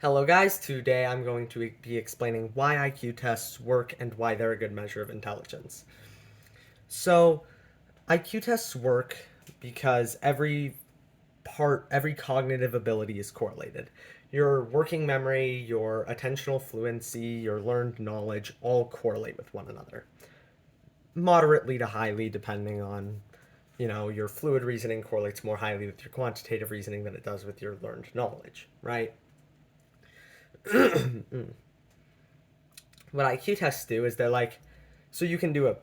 Hello guys, today I'm going to be explaining why IQ tests work and why they're a good measure of intelligence. So, IQ tests work because every cognitive ability is correlated. Your working memory, your attentional fluency, your learned knowledge all correlate with one another. Moderately to highly depending on, your fluid reasoning correlates more highly with your quantitative reasoning than it does with your learned knowledge, right? What IQ tests do is so you can do a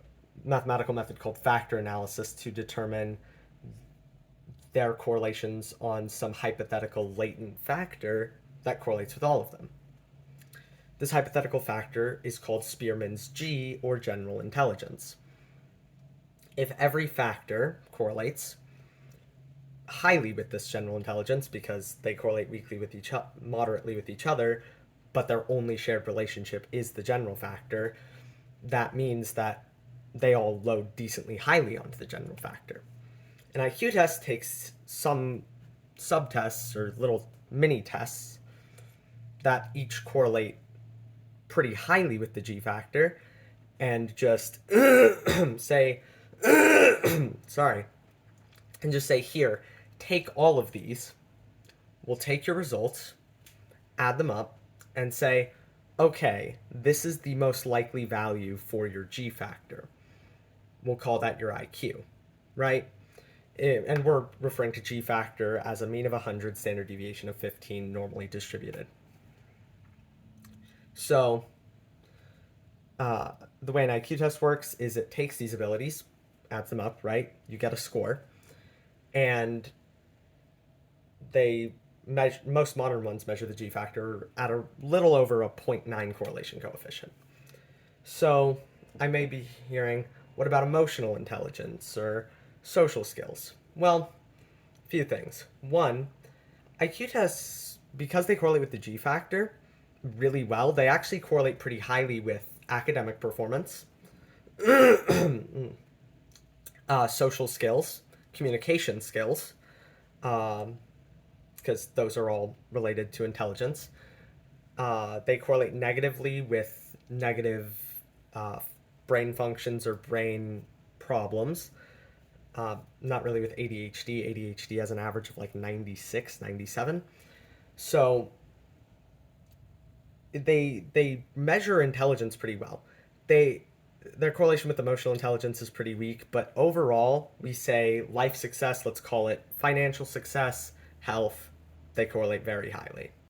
mathematical method called factor analysis to determine their correlations on some hypothetical latent factor that correlates with all of them. This hypothetical factor is called Spearman's G, or general intelligence. If every factor correlates highly with this general intelligence because they correlate moderately with each other, but their only shared relationship is the general factor, that means that they all load decently highly onto the general factor. An IQ test takes some subtests or little mini tests that each correlate pretty highly with the G factor and just say, sorry, and just say, here, take all of these. We'll take your results, add them up, and say, okay, this is the most likely value for your G factor. We'll call that your IQ, right? And we're referring to G factor as a mean of 100, standard deviation of 15, normally distributed. So the way an IQ test works is it takes these abilities, adds them up, right? You get a score, and most modern ones measure the G factor at a little over a 0.9 correlation coefficient. So I may be hearing, what about emotional intelligence or social skills? Well, a few things. One, IQ tests, because they correlate with the G factor really well, they actually correlate pretty highly with academic performance, social skills, communication skills, because those are all related to intelligence. They correlate negatively with negative brain functions or brain problems. Not really with ADHD. ADHD has an average of like 96, 97. So they measure intelligence pretty well. Their correlation with emotional intelligence is pretty weak, but overall, we say life success, let's call it financial success, health, they correlate very highly.